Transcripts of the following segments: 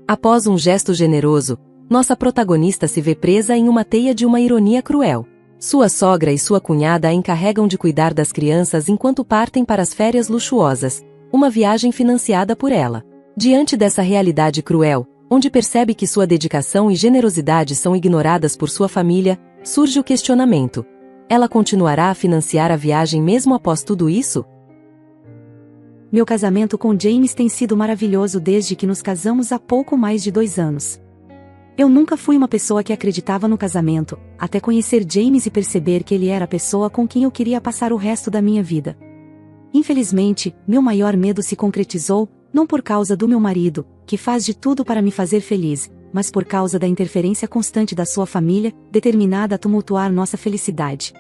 Após um gesto generoso, nossa protagonista se vê presa em uma teia de uma ironia cruel. Sua sogra e sua cunhada a encarregam de cuidar das crianças enquanto partem para as férias luxuosas, uma viagem financiada por ela. Diante dessa realidade cruel, onde percebe que sua dedicação e generosidade são ignoradas por sua família, surge o questionamento: ela continuará a financiar a viagem mesmo após tudo isso? Meu casamento com James tem sido maravilhoso desde que nos casamos há pouco mais de 2 anos. Eu nunca fui uma pessoa que acreditava no casamento, até conhecer James e perceber que ele era a pessoa com quem eu queria passar o resto da minha vida. Infelizmente, meu maior medo se concretizou, não por causa do meu marido, que faz de tudo para me fazer feliz, mas por causa da interferência constante da sua família, determinada a tumultuar nossa felicidade.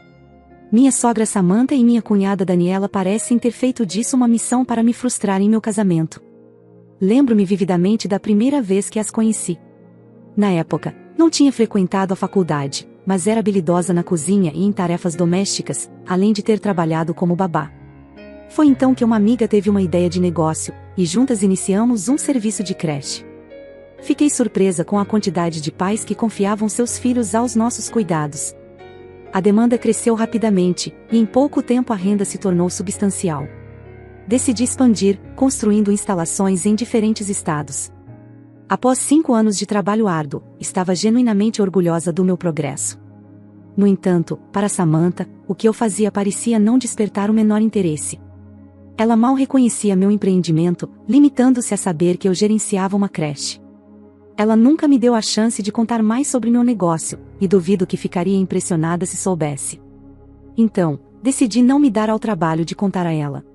Minha sogra Samantha e minha cunhada Daniela parecem ter feito disso uma missão para me frustrar em meu casamento. Lembro-me vividamente da primeira vez que as conheci. Na época, não tinha frequentado a faculdade, mas era habilidosa na cozinha e em tarefas domésticas, além de ter trabalhado como babá. Foi então que uma amiga teve uma ideia de negócio, e juntas iniciamos um serviço de creche. Fiquei surpresa com a quantidade de pais que confiavam seus filhos aos nossos cuidados. A demanda cresceu rapidamente, e em pouco tempo a renda se tornou substancial. Decidi expandir, construindo instalações em diferentes estados. Após 5 anos de trabalho árduo, estava genuinamente orgulhosa do meu progresso. No entanto, para Samantha, o que eu fazia parecia não despertar o menor interesse. Ela mal reconhecia meu empreendimento, limitando-se a saber que eu gerenciava uma creche. Ela nunca me deu a chance de contar mais sobre meu negócio, e duvido que ficaria impressionada se soubesse. Então, decidi não me dar ao trabalho de contar a ela.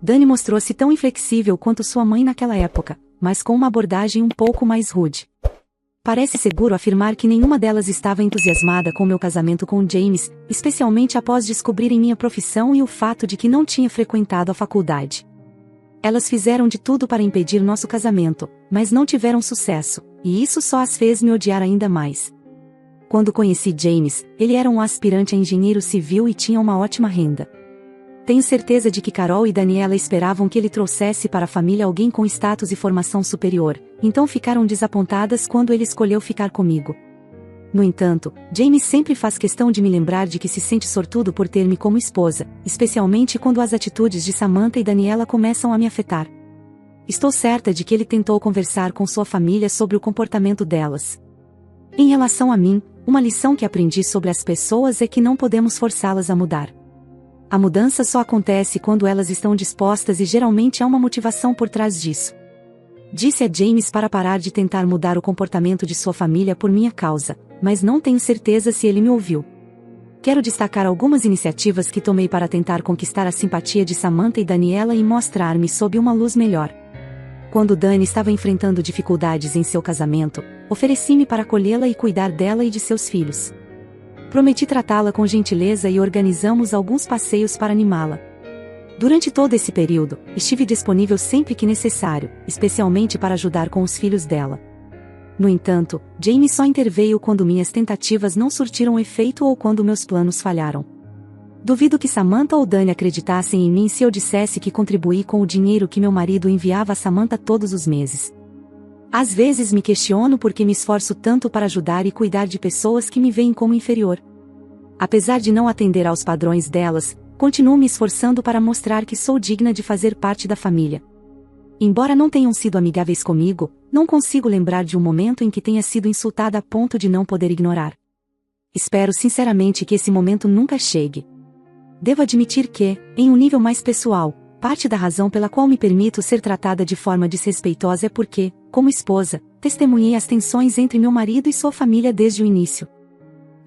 Dani mostrou-se tão inflexível quanto sua mãe naquela época, mas com uma abordagem um pouco mais rude. Parece seguro afirmar que nenhuma delas estava entusiasmada com meu casamento com James, especialmente após descobrirem minha profissão e o fato de que não tinha frequentado a faculdade. Elas fizeram de tudo para impedir nosso casamento, mas não tiveram sucesso, e isso só as fez me odiar ainda mais. Quando conheci James, ele era um aspirante a engenheiro civil e tinha uma ótima renda. Tenho certeza de que Carol e Daniela esperavam que ele trouxesse para a família alguém com status e formação superior, então ficaram desapontadas quando ele escolheu ficar comigo. No entanto, James sempre faz questão de me lembrar de que se sente sortudo por ter-me como esposa, especialmente quando as atitudes de Samantha e Daniela começam a me afetar. Estou certa de que ele tentou conversar com sua família sobre o comportamento delas. Em relação a mim, uma lição que aprendi sobre as pessoas é que não podemos forçá-las a mudar. A mudança só acontece quando elas estão dispostas e geralmente há uma motivação por trás disso. Disse a James para parar de tentar mudar o comportamento de sua família por minha causa, mas não tenho certeza se ele me ouviu. Quero destacar algumas iniciativas que tomei para tentar conquistar a simpatia de Samantha e Daniela e mostrar-me sob uma luz melhor. Quando Dani estava enfrentando dificuldades em seu casamento, ofereci-me para acolhê-la e cuidar dela e de seus filhos. Prometi tratá-la com gentileza e organizamos alguns passeios para animá-la. Durante todo esse período, estive disponível sempre que necessário, especialmente para ajudar com os filhos dela. No entanto, James só interveio quando minhas tentativas não surtiram efeito ou quando meus planos falharam. Duvido que Samantha ou Dani acreditassem em mim se eu dissesse que contribuí com o dinheiro que meu marido enviava a Samantha todos os meses. Às vezes me questiono por que me esforço tanto para ajudar e cuidar de pessoas que me veem como inferior. Apesar de não atender aos padrões delas, continuo me esforçando para mostrar que sou digna de fazer parte da família. Embora não tenham sido amigáveis comigo, não consigo lembrar de um momento em que tenha sido insultada a ponto de não poder ignorar. Espero sinceramente que esse momento nunca chegue. Devo admitir que, em um nível mais pessoal, parte da razão pela qual me permito ser tratada de forma desrespeitosa é porque, como esposa, testemunhei as tensões entre meu marido e sua família desde o início.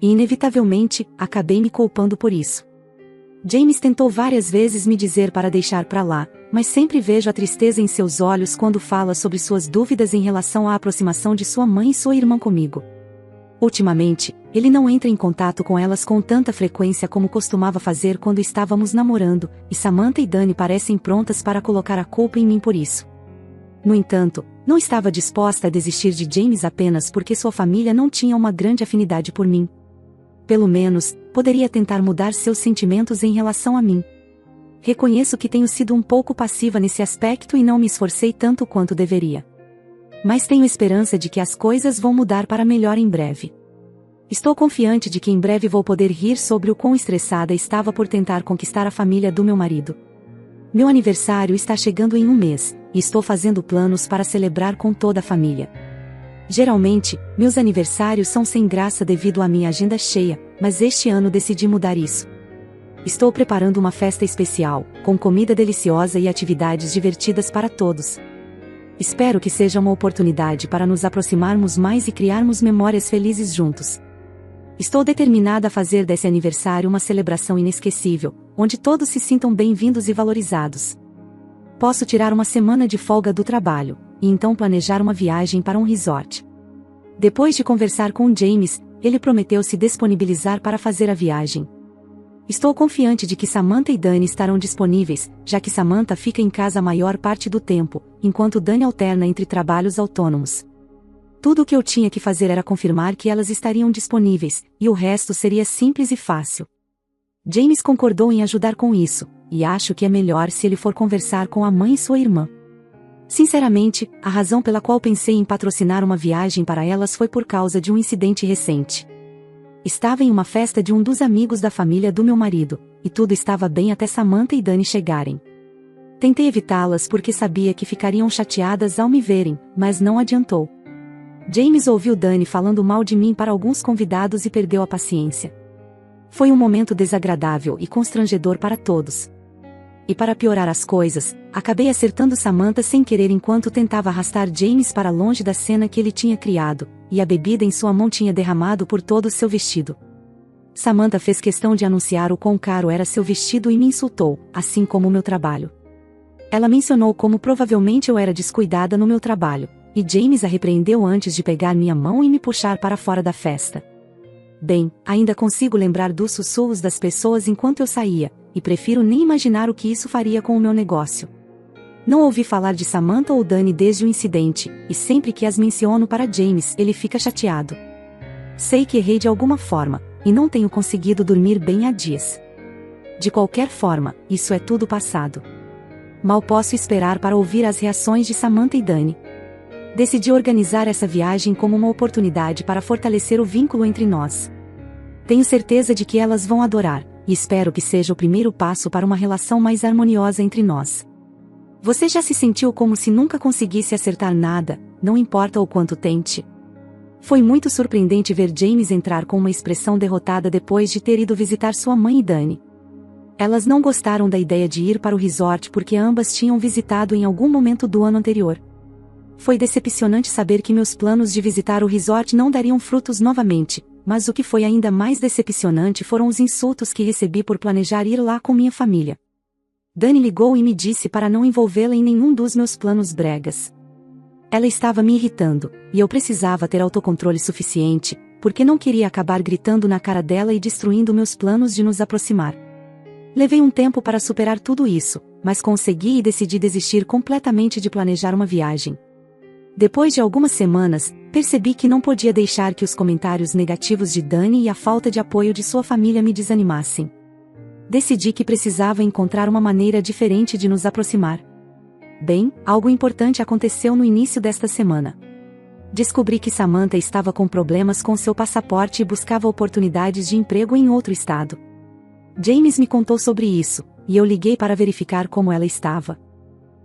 E inevitavelmente, acabei me culpando por isso. James tentou várias vezes me dizer para deixar pra lá, mas sempre vejo a tristeza em seus olhos quando fala sobre suas dúvidas em relação à aproximação de sua mãe e sua irmã comigo. Ultimamente, ele não entra em contato com elas com tanta frequência como costumava fazer quando estávamos namorando, e Samantha e Dani parecem prontas para colocar a culpa em mim por isso. No entanto, não estava disposta a desistir de James apenas porque sua família não tinha uma grande afinidade por mim. Pelo menos, poderia tentar mudar seus sentimentos em relação a mim. Reconheço que tenho sido um pouco passiva nesse aspecto e não me esforcei tanto quanto deveria. Mas tenho esperança de que as coisas vão mudar para melhor em breve. Estou confiante de que em breve vou poder rir sobre o quão estressada estava por tentar conquistar a família do meu marido. Meu aniversário está chegando em um mês, e estou fazendo planos para celebrar com toda a família. Geralmente, meus aniversários são sem graça devido à minha agenda cheia, mas este ano decidi mudar isso. Estou preparando uma festa especial, com comida deliciosa e atividades divertidas para todos. Espero que seja uma oportunidade para nos aproximarmos mais e criarmos memórias felizes juntos. Estou determinada a fazer desse aniversário uma celebração inesquecível, onde todos se sintam bem-vindos e valorizados. Posso tirar uma semana de folga do trabalho, e então planejar uma viagem para um resort. Depois de conversar com James, ele prometeu se disponibilizar para fazer a viagem. Estou confiante de que Samantha e Dani estarão disponíveis, já que Samantha fica em casa a maior parte do tempo, enquanto Dani alterna entre trabalhos autônomos. Tudo o que eu tinha que fazer era confirmar que elas estariam disponíveis, e o resto seria simples e fácil. James concordou em ajudar com isso, e acho que é melhor se ele for conversar com a mãe e sua irmã. Sinceramente, a razão pela qual pensei em patrocinar uma viagem para elas foi por causa de um incidente recente. Estava em uma festa de um dos amigos da família do meu marido, e tudo estava bem até Samantha e Dani chegarem. Tentei evitá-las porque sabia que ficariam chateadas ao me verem, mas não adiantou. James ouviu Dani falando mal de mim para alguns convidados e perdeu a paciência. Foi um momento desagradável e constrangedor para todos. E para piorar as coisas, acabei acertando Samantha sem querer enquanto tentava arrastar James para longe da cena que ele tinha criado, e a bebida em sua mão tinha derramado por todo o seu vestido. Samantha fez questão de anunciar o quão caro era seu vestido e me insultou, assim como o meu trabalho. Ela mencionou como provavelmente eu era descuidada no meu trabalho, e James a repreendeu antes de pegar minha mão e me puxar para fora da festa. Bem, ainda consigo lembrar dos sussurros das pessoas enquanto eu saía, e prefiro nem imaginar o que isso faria com o meu negócio. Não ouvi falar de Samantha ou Dani desde o incidente, e sempre que as menciono para James, ele fica chateado. Sei que errei de alguma forma, e não tenho conseguido dormir bem há dias. De qualquer forma, isso é tudo passado. Mal posso esperar para ouvir as reações de Samantha e Dani. Decidi organizar essa viagem como uma oportunidade para fortalecer o vínculo entre nós. Tenho certeza de que elas vão adorar, e espero que seja o primeiro passo para uma relação mais harmoniosa entre nós. Você já se sentiu como se nunca conseguisse acertar nada, não importa o quanto tente? Foi muito surpreendente ver James entrar com uma expressão derrotada depois de ter ido visitar sua mãe e Dani. Elas não gostaram da ideia de ir para o resort porque ambas tinham visitado em algum momento do ano anterior. Foi decepcionante saber que meus planos de visitar o resort não dariam frutos novamente, mas o que foi ainda mais decepcionante foram os insultos que recebi por planejar ir lá com minha família. Dani ligou e me disse para não envolvê-la em nenhum dos meus planos bregas. Ela estava me irritando, e eu precisava ter autocontrole suficiente, porque não queria acabar gritando na cara dela e destruindo meus planos de nos aproximar. Levei um tempo para superar tudo isso, mas consegui e decidi desistir completamente de planejar uma viagem. Depois de algumas semanas, percebi que não podia deixar que os comentários negativos de Dani e a falta de apoio de sua família me desanimassem. Decidi que precisava encontrar uma maneira diferente de nos aproximar. Bem, algo importante aconteceu no início desta semana. Descobri que Samantha estava com problemas com seu passaporte e buscava oportunidades de emprego em outro estado. James me contou sobre isso, e eu liguei para verificar como ela estava.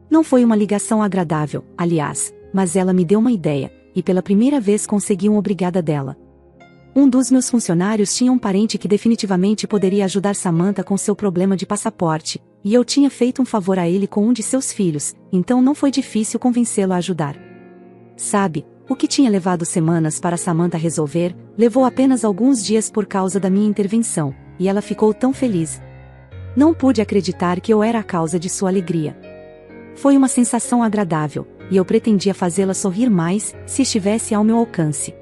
Não foi uma ligação agradável, aliás, mas ela me deu uma ideia, e pela primeira vez consegui uma obrigada dela. Um dos meus funcionários tinha um parente que definitivamente poderia ajudar Samantha com seu problema de passaporte, e eu tinha feito um favor a ele com um de seus filhos, então não foi difícil convencê-lo a ajudar. Sabe, o que tinha levado semanas para Samantha resolver, levou apenas alguns dias por causa da minha intervenção, e ela ficou tão feliz. Não pude acreditar que eu era a causa de sua alegria. Foi uma sensação agradável, e eu pretendia fazê-la sorrir mais, se estivesse ao meu alcance.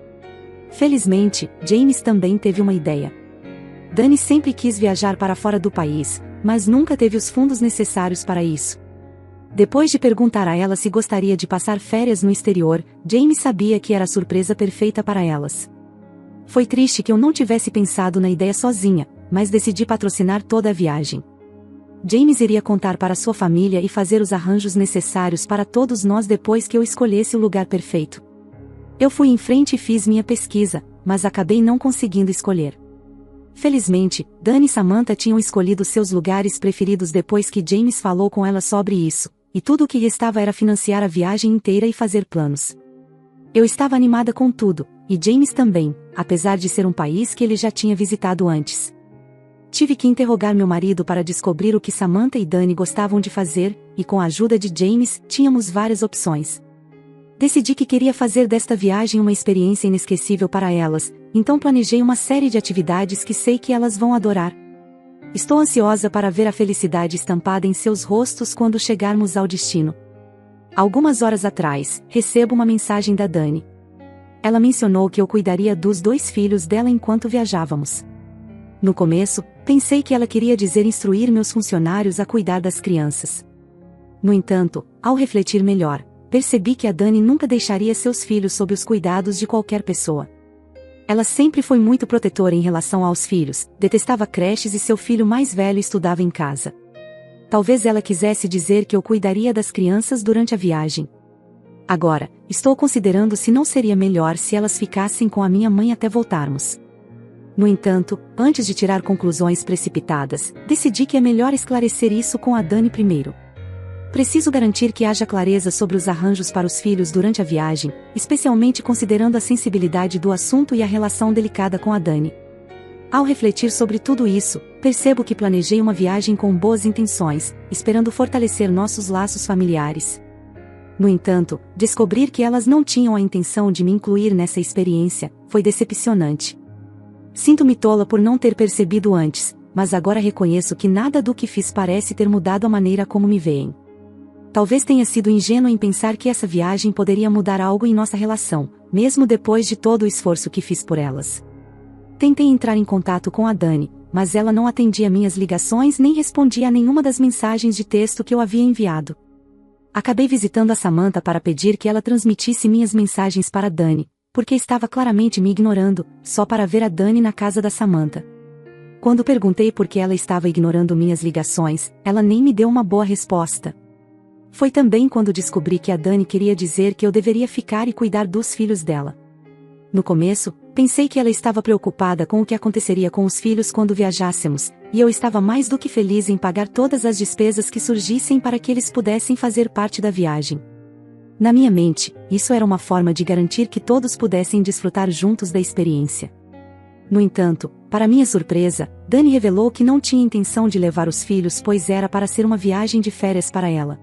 Felizmente, James também teve uma ideia. Dani sempre quis viajar para fora do país, mas nunca teve os fundos necessários para isso. Depois de perguntar a ela se gostaria de passar férias no exterior, James sabia que era a surpresa perfeita para elas. Foi triste que eu não tivesse pensado na ideia sozinha, mas decidi patrocinar toda a viagem. James iria contar para sua família e fazer os arranjos necessários para todos nós depois que eu escolhesse o lugar perfeito. Eu fui em frente e fiz minha pesquisa, mas acabei não conseguindo escolher. Felizmente, Dani e Samantha tinham escolhido seus lugares preferidos depois que James falou com elas sobre isso, e tudo o que restava era financiar a viagem inteira e fazer planos. Eu estava animada com tudo, e James também, apesar de ser um país que ele já tinha visitado antes. Tive que interrogar meu marido para descobrir o que Samantha e Dani gostavam de fazer, e com a ajuda de James, tínhamos várias opções. Decidi que queria fazer desta viagem uma experiência inesquecível para elas, então planejei uma série de atividades que sei que elas vão adorar. Estou ansiosa para ver a felicidade estampada em seus rostos quando chegarmos ao destino. Algumas horas atrás, recebo uma mensagem da Dani. Ela mencionou que eu cuidaria dos 2 filhos dela enquanto viajávamos. No começo, pensei que ela queria dizer instruir meus funcionários a cuidar das crianças. No entanto, ao refletir melhor, percebi que a Dani nunca deixaria seus filhos sob os cuidados de qualquer pessoa. Ela sempre foi muito protetora em relação aos filhos, detestava creches e seu filho mais velho estudava em casa. Talvez ela quisesse dizer que eu cuidaria das crianças durante a viagem. Agora, estou considerando se não seria melhor se elas ficassem com a minha mãe até voltarmos. No entanto, antes de tirar conclusões precipitadas, decidi que é melhor esclarecer isso com a Dani primeiro. Preciso garantir que haja clareza sobre os arranjos para os filhos durante a viagem, especialmente considerando a sensibilidade do assunto e a relação delicada com a Dani. Ao refletir sobre tudo isso, percebo que planejei uma viagem com boas intenções, esperando fortalecer nossos laços familiares. No entanto, descobrir que elas não tinham a intenção de me incluir nessa experiência foi decepcionante. Sinto-me tola por não ter percebido antes, mas agora reconheço que nada do que fiz parece ter mudado a maneira como me veem. Talvez tenha sido ingênua em pensar que essa viagem poderia mudar algo em nossa relação, mesmo depois de todo o esforço que fiz por elas. Tentei entrar em contato com a Dani, mas ela não atendia minhas ligações nem respondia a nenhuma das mensagens de texto que eu havia enviado. Acabei visitando a Samantha para pedir que ela transmitisse minhas mensagens para Dani, porque estava claramente me ignorando, só para ver a Dani na casa da Samantha. Quando perguntei por que ela estava ignorando minhas ligações, ela nem me deu uma boa resposta. Foi também quando descobri que a Dani queria dizer que eu deveria ficar e cuidar dos filhos dela. No começo, pensei que ela estava preocupada com o que aconteceria com os filhos quando viajássemos, e eu estava mais do que feliz em pagar todas as despesas que surgissem para que eles pudessem fazer parte da viagem. Na minha mente, isso era uma forma de garantir que todos pudessem desfrutar juntos da experiência. No entanto, para minha surpresa, Dani revelou que não tinha intenção de levar os filhos pois era para ser uma viagem de férias para ela.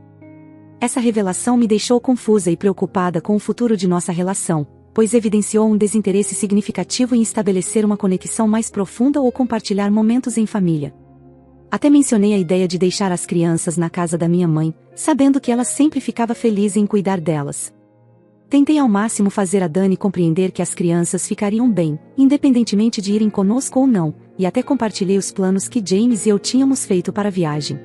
Essa revelação me deixou confusa e preocupada com o futuro de nossa relação, pois evidenciou um desinteresse significativo em estabelecer uma conexão mais profunda ou compartilhar momentos em família. Até mencionei a ideia de deixar as crianças na casa da minha mãe, sabendo que ela sempre ficava feliz em cuidar delas. Tentei ao máximo fazer a Dani compreender que as crianças ficariam bem, independentemente de irem conosco ou não, e até compartilhei os planos que James e eu tínhamos feito para a viagem.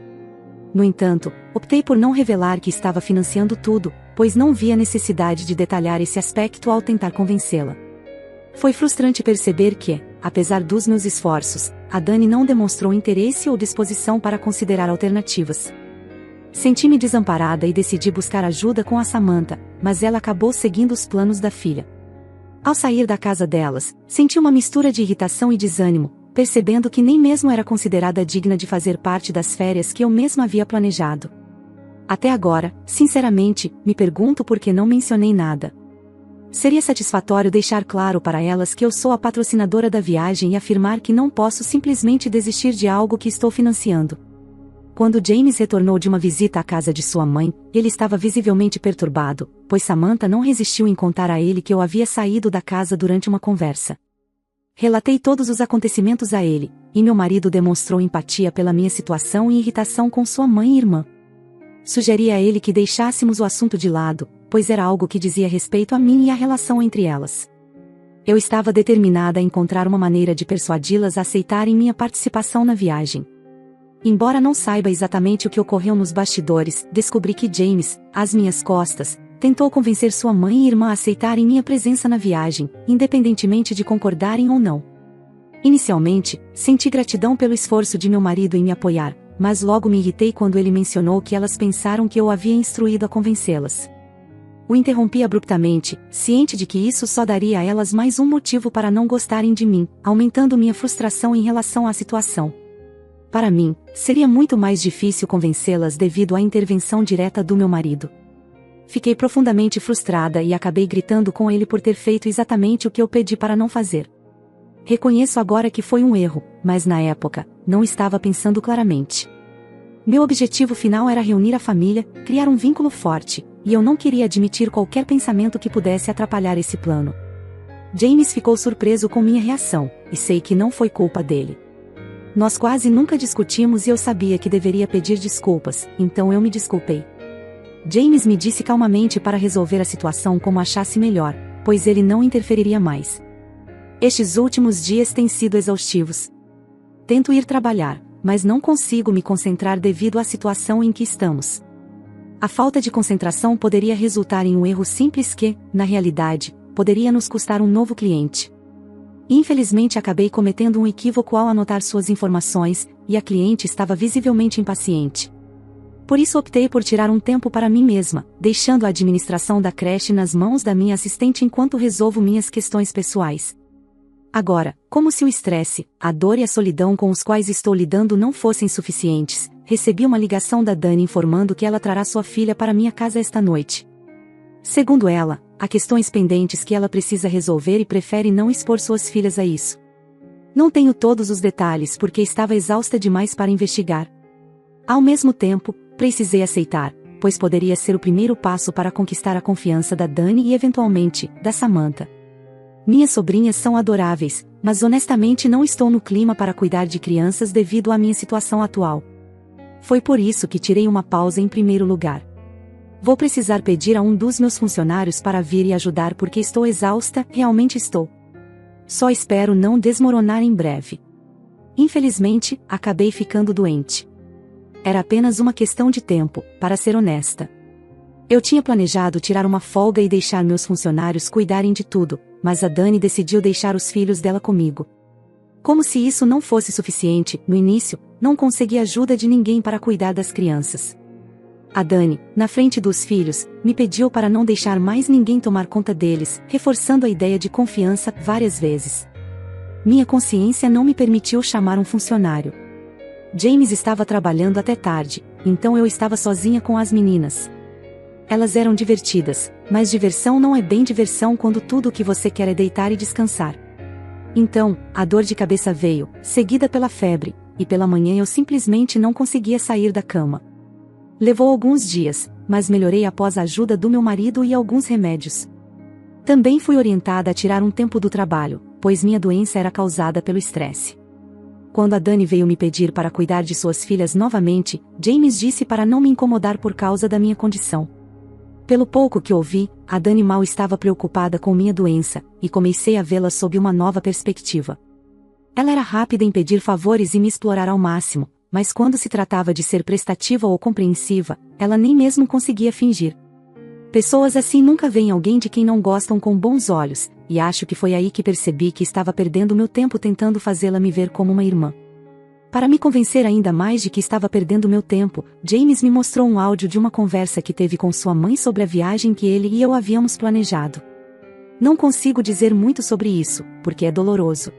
No entanto, optei por não revelar que estava financiando tudo, pois não via necessidade de detalhar esse aspecto ao tentar convencê-la. Foi frustrante perceber que, apesar dos meus esforços, a Dani não demonstrou interesse ou disposição para considerar alternativas. Senti-me desamparada e decidi buscar ajuda com a Samantha, mas ela acabou seguindo os planos da filha. Ao sair da casa delas, senti uma mistura de irritação e desânimo, percebendo que nem mesmo era considerada digna de fazer parte das férias que eu mesma havia planejado. Até agora, sinceramente, me pergunto por que não mencionei nada. Seria satisfatório deixar claro para elas que eu sou a patrocinadora da viagem e afirmar que não posso simplesmente desistir de algo que estou financiando. Quando James retornou de uma visita à casa de sua mãe, ele estava visivelmente perturbado, pois Samantha não resistiu em contar a ele que eu havia saído da casa durante uma conversa. Relatei todos os acontecimentos a ele, e meu marido demonstrou empatia pela minha situação e irritação com sua mãe e irmã. Sugeri a ele que deixássemos o assunto de lado, pois era algo que dizia respeito a mim e à relação entre elas. Eu estava determinada a encontrar uma maneira de persuadi-las a aceitarem minha participação na viagem. Embora não saiba exatamente o que ocorreu nos bastidores, descobri que James, às minhas costas, tentou convencer sua mãe e irmã a aceitarem minha presença na viagem, independentemente de concordarem ou não. Inicialmente, senti gratidão pelo esforço de meu marido em me apoiar, mas logo me irritei quando ele mencionou que elas pensaram que eu havia instruído a convencê-las. O interrompi abruptamente, ciente de que isso só daria a elas mais um motivo para não gostarem de mim, aumentando minha frustração em relação à situação. Para mim, seria muito mais difícil convencê-las devido à intervenção direta do meu marido. Fiquei profundamente frustrada e acabei gritando com ele por ter feito exatamente o que eu pedi para não fazer. Reconheço agora que foi um erro, mas na época, não estava pensando claramente. Meu objetivo final era reunir a família, criar um vínculo forte, e eu não queria admitir qualquer pensamento que pudesse atrapalhar esse plano. James ficou surpreso com minha reação, e sei que não foi culpa dele. Nós quase nunca discutimos e eu sabia que deveria pedir desculpas, então eu me desculpei. James me disse calmamente para resolver a situação como achasse melhor, pois ele não interferiria mais. Estes últimos dias têm sido exaustivos. Tento ir trabalhar, mas não consigo me concentrar devido à situação em que estamos. A falta de concentração poderia resultar em um erro simples que, na realidade, poderia nos custar um novo cliente. Infelizmente acabei cometendo um equívoco ao anotar suas informações, e a cliente estava visivelmente impaciente. Por isso optei por tirar um tempo para mim mesma, deixando a administração da creche nas mãos da minha assistente enquanto resolvo minhas questões pessoais. Agora, como se o estresse, a dor e a solidão com os quais estou lidando não fossem suficientes, recebi uma ligação da Dani informando que ela trará sua filha para minha casa esta noite. Segundo ela, há questões pendentes que ela precisa resolver e prefere não expor suas filhas a isso. Não tenho todos os detalhes porque estava exausta demais para investigar. Ao mesmo tempo, precisei aceitar, pois poderia ser o primeiro passo para conquistar a confiança da Dani e eventualmente, da Samantha. Minhas sobrinhas são adoráveis, mas honestamente não estou no clima para cuidar de crianças devido à minha situação atual. Foi por isso que tirei uma pausa em primeiro lugar. Vou precisar pedir a um dos meus funcionários para vir e ajudar porque estou exausta, realmente estou. Só espero não desmoronar em breve. Infelizmente, acabei ficando doente. Era apenas uma questão de tempo, para ser honesta. Eu tinha planejado tirar uma folga e deixar meus funcionários cuidarem de tudo, mas a Dani decidiu deixar os filhos dela comigo. Como se isso não fosse suficiente, no início, não consegui ajuda de ninguém para cuidar das crianças. A Dani, na frente dos filhos, me pediu para não deixar mais ninguém tomar conta deles, reforçando a ideia de confiança várias vezes. Minha consciência não me permitiu chamar um funcionário. James estava trabalhando até tarde, então eu estava sozinha com as meninas. Elas eram divertidas, mas diversão não é bem diversão quando tudo o que você quer é deitar e descansar. Então, a dor de cabeça veio, seguida pela febre, e pela manhã eu simplesmente não conseguia sair da cama. Levou alguns dias, mas melhorei após a ajuda do meu marido e alguns remédios. Também fui orientada a tirar um tempo do trabalho, pois minha doença era causada pelo estresse. Quando a Dani veio me pedir para cuidar de suas filhas novamente, James disse para não me incomodar por causa da minha condição. Pelo pouco que ouvi, a Dani mal estava preocupada com minha doença, e comecei a vê-la sob uma nova perspectiva. Ela era rápida em pedir favores e me explorar ao máximo, mas quando se tratava de ser prestativa ou compreensiva, ela nem mesmo conseguia fingir. Pessoas assim nunca veem alguém de quem não gostam com bons olhos, e acho que foi aí que percebi que estava perdendo meu tempo tentando fazê-la me ver como uma irmã. Para me convencer ainda mais de que estava perdendo meu tempo, James me mostrou um áudio de uma conversa que teve com sua mãe sobre a viagem que ele e eu havíamos planejado. Não consigo dizer muito sobre isso, porque é doloroso.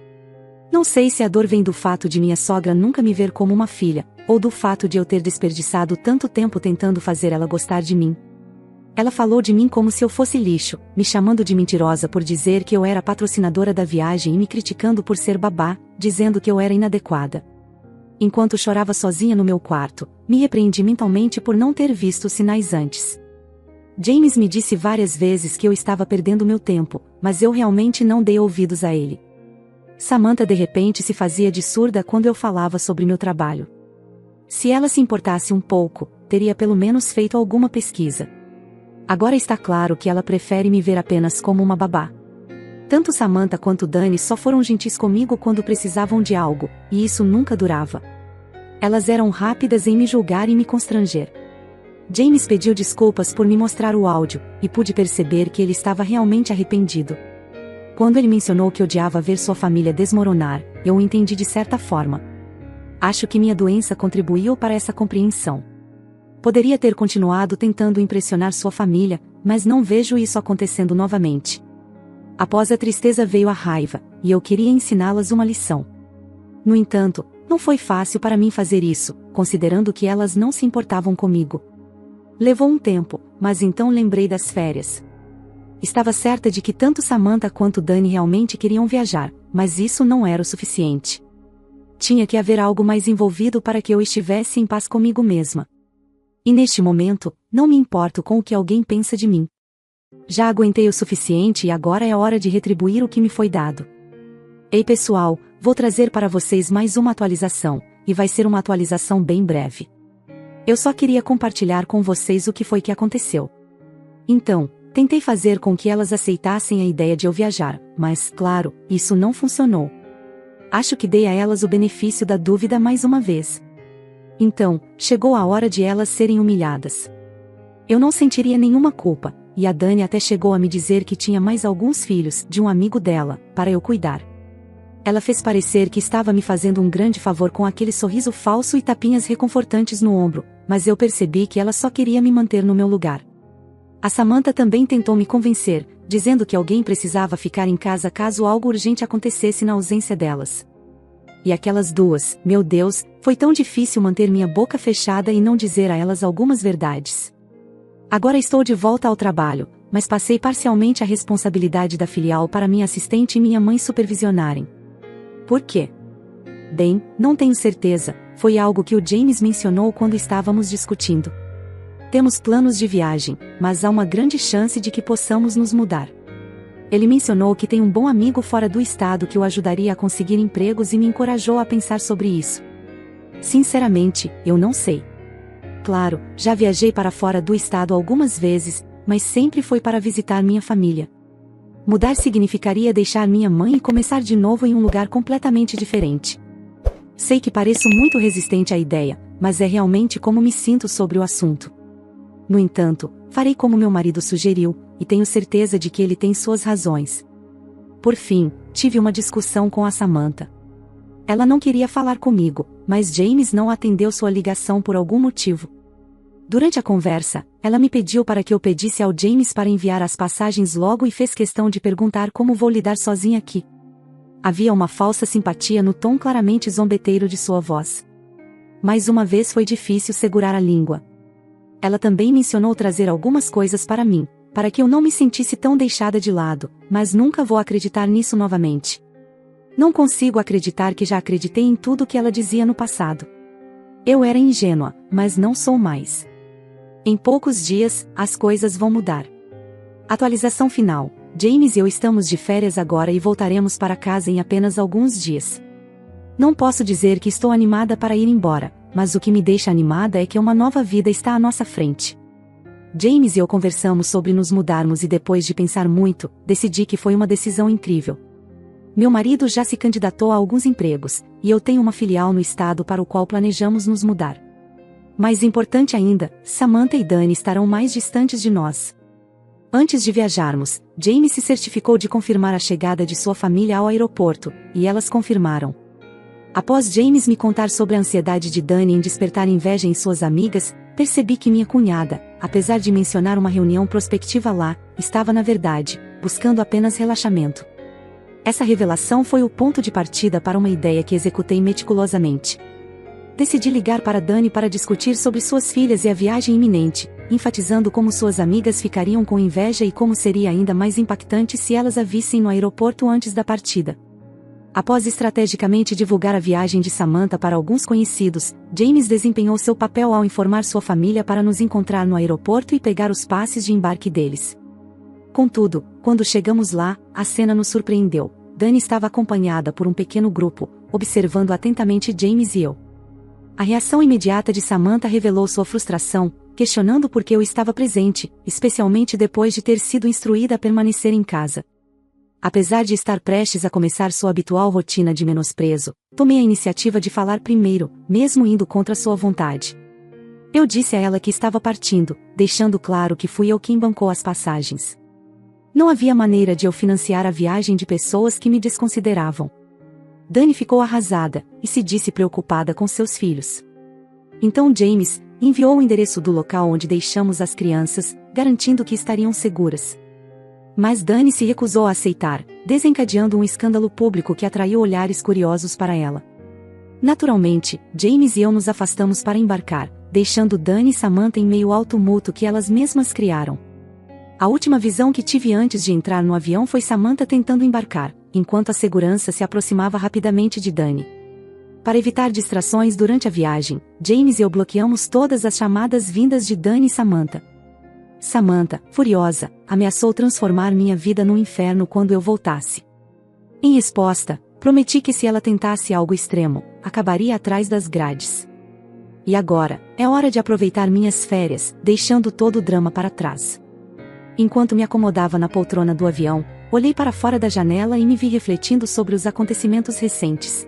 Não sei se a dor vem do fato de minha sogra nunca me ver como uma filha, ou do fato de eu ter desperdiçado tanto tempo tentando fazer ela gostar de mim. Ela falou de mim como se eu fosse lixo, me chamando de mentirosa por dizer que eu era patrocinadora da viagem e me criticando por ser babá, dizendo que eu era inadequada. Enquanto chorava sozinha no meu quarto, me repreendi mentalmente por não ter visto os sinais antes. James me disse várias vezes que eu estava perdendo meu tempo, mas eu realmente não dei ouvidos a ele. Samantha de repente se fazia de surda quando eu falava sobre meu trabalho. Se ela se importasse um pouco, teria pelo menos feito alguma pesquisa. Agora está claro que ela prefere me ver apenas como uma babá. Tanto Samantha quanto Dani só foram gentis comigo quando precisavam de algo, e isso nunca durava. Elas eram rápidas em me julgar e me constranger. James pediu desculpas por me mostrar o áudio, e pude perceber que ele estava realmente arrependido. Quando ele mencionou que odiava ver sua família desmoronar, eu o entendi de certa forma. Acho que minha doença contribuiu para essa compreensão. Poderia ter continuado tentando impressionar sua família, mas não vejo isso acontecendo novamente. Após a tristeza veio a raiva, e eu queria ensiná-las uma lição. No entanto, não foi fácil para mim fazer isso, considerando que elas não se importavam comigo. Levou um tempo, mas então lembrei das férias. Estava certa de que tanto Samantha quanto Dani realmente queriam viajar, mas isso não era o suficiente. Tinha que haver algo mais envolvido para que eu estivesse em paz comigo mesma. E neste momento, não me importo com o que alguém pensa de mim. Já aguentei o suficiente e agora é hora de retribuir o que me foi dado. Ei pessoal, vou trazer para vocês mais uma atualização, e vai ser uma atualização bem breve. Eu só queria compartilhar com vocês o que foi que aconteceu. Então, tentei fazer com que elas aceitassem a ideia de eu viajar, mas, claro, isso não funcionou. Acho que dei a elas o benefício da dúvida mais uma vez. Então, chegou a hora de elas serem humilhadas. Eu não sentiria nenhuma culpa, e a Dani até chegou a me dizer que tinha mais alguns filhos, de um amigo dela, para eu cuidar. Ela fez parecer que estava me fazendo um grande favor com aquele sorriso falso e tapinhas reconfortantes no ombro, mas eu percebi que ela só queria me manter no meu lugar. A Samantha também tentou me convencer, dizendo que alguém precisava ficar em casa caso algo urgente acontecesse na ausência delas. E aquelas duas, meu Deus, foi tão difícil manter minha boca fechada e não dizer a elas algumas verdades. Agora estou de volta ao trabalho, mas passei parcialmente a responsabilidade da filial para minha assistente e minha mãe supervisionarem. Por quê? Bem, não tenho certeza, foi algo que o James mencionou quando estávamos discutindo. Temos planos de viagem, mas há uma grande chance de que possamos nos mudar. Ele mencionou que tem um bom amigo fora do estado que o ajudaria a conseguir empregos e me encorajou a pensar sobre isso. Sinceramente, eu não sei. Claro, já viajei para fora do estado algumas vezes, mas sempre foi para visitar minha família. Mudar significaria deixar minha mãe e começar de novo em um lugar completamente diferente. Sei que pareço muito resistente à ideia, mas é realmente como me sinto sobre o assunto. No entanto, farei como meu marido sugeriu, e tenho certeza de que ele tem suas razões. Por fim, tive uma discussão com a Samantha. Ela não queria falar comigo, mas James não atendeu sua ligação por algum motivo. Durante a conversa, ela me pediu para que eu pedisse ao James para enviar as passagens logo e fez questão de perguntar como vou lidar sozinha aqui. Havia uma falsa simpatia no tom claramente zombeteiro de sua voz. Mais uma vez foi difícil segurar a língua. Ela também mencionou trazer algumas coisas para mim, para que eu não me sentisse tão deixada de lado, mas nunca vou acreditar nisso novamente. Não consigo acreditar que já acreditei em tudo que ela dizia no passado. Eu era ingênua, mas não sou mais. Em poucos dias, as coisas vão mudar. Atualização final. James e eu estamos de férias agora e voltaremos para casa em apenas alguns dias. Não posso dizer que estou animada para ir embora, mas o que me deixa animada é que uma nova vida está à nossa frente. James e eu conversamos sobre nos mudarmos e depois de pensar muito, decidi que foi uma decisão incrível. Meu marido já se candidatou a alguns empregos, e eu tenho uma filial no estado para o qual planejamos nos mudar. Mais importante ainda, Samantha e Dani estarão mais distantes de nós. Antes de viajarmos, James se certificou de confirmar a chegada de sua família ao aeroporto, e elas confirmaram. Após James me contar sobre a ansiedade de Dani em despertar inveja em suas amigas, percebi que minha cunhada, apesar de mencionar uma reunião prospectiva lá, estava na verdade, buscando apenas relaxamento. Essa revelação foi o ponto de partida para uma ideia que executei meticulosamente. Decidi ligar para Dani para discutir sobre suas filhas e a viagem iminente, enfatizando como suas amigas ficariam com inveja e como seria ainda mais impactante se elas a vissem no aeroporto antes da partida. Após estrategicamente divulgar a viagem de Samantha para alguns conhecidos, James desempenhou seu papel ao informar sua família para nos encontrar no aeroporto e pegar os passes de embarque deles. Contudo, quando chegamos lá, a cena nos surpreendeu. Dani estava acompanhada por um pequeno grupo, observando atentamente James e eu. A reação imediata de Samantha revelou sua frustração, questionando por que eu estava presente, especialmente depois de ter sido instruída a permanecer em casa. Apesar de estar prestes a começar sua habitual rotina de menosprezo, tomei a iniciativa de falar primeiro, mesmo indo contra sua vontade. Eu disse a ela que estava partindo, deixando claro que fui eu quem bancou as passagens. Não havia maneira de eu financiar a viagem de pessoas que me desconsideravam. Dani ficou arrasada, e se disse preocupada com seus filhos. Então James enviou o endereço do local onde deixamos as crianças, garantindo que estariam seguras. Mas Dani se recusou a aceitar, desencadeando um escândalo público que atraiu olhares curiosos para ela. Naturalmente, James e eu nos afastamos para embarcar, deixando Dani e Samantha em meio ao tumulto que elas mesmas criaram. A última visão que tive antes de entrar no avião foi Samantha tentando embarcar, enquanto a segurança se aproximava rapidamente de Dani. Para evitar distrações durante a viagem, James e eu bloqueamos todas as chamadas vindas de Dani e Samantha. Samantha, furiosa, ameaçou transformar minha vida num inferno quando eu voltasse. Em resposta, prometi que se ela tentasse algo extremo, acabaria atrás das grades. E agora, é hora de aproveitar minhas férias, deixando todo o drama para trás. Enquanto me acomodava na poltrona do avião, olhei para fora da janela e me vi refletindo sobre os acontecimentos recentes.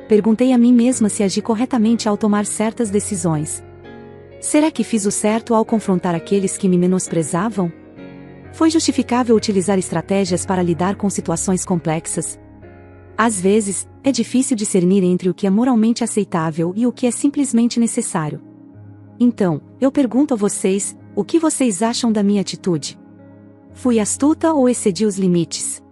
Perguntei a mim mesma se agi corretamente ao tomar certas decisões. Será que fiz o certo ao confrontar aqueles que me menosprezavam? Foi justificável utilizar estratégias para lidar com situações complexas? Às vezes, é difícil discernir entre o que é moralmente aceitável e o que é simplesmente necessário. Então, eu pergunto a vocês, o que vocês acham da minha atitude? Fui astuta ou excedi os limites?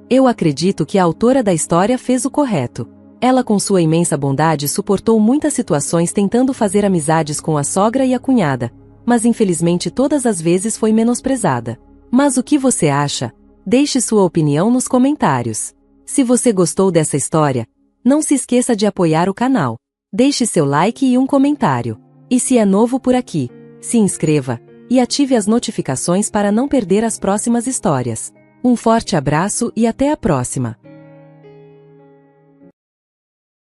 Eu acredito que a autora da história fez o correto. Ela, com sua imensa bondade, suportou muitas situações tentando fazer amizades com a sogra e a cunhada, mas infelizmente todas as vezes foi menosprezada. Mas o que você acha? Deixe sua opinião nos comentários. Se você gostou dessa história, não se esqueça de apoiar o canal. Deixe seu like e um comentário. E se é novo por aqui, se inscreva e ative as notificações para não perder as próximas histórias. Um forte abraço e até a próxima!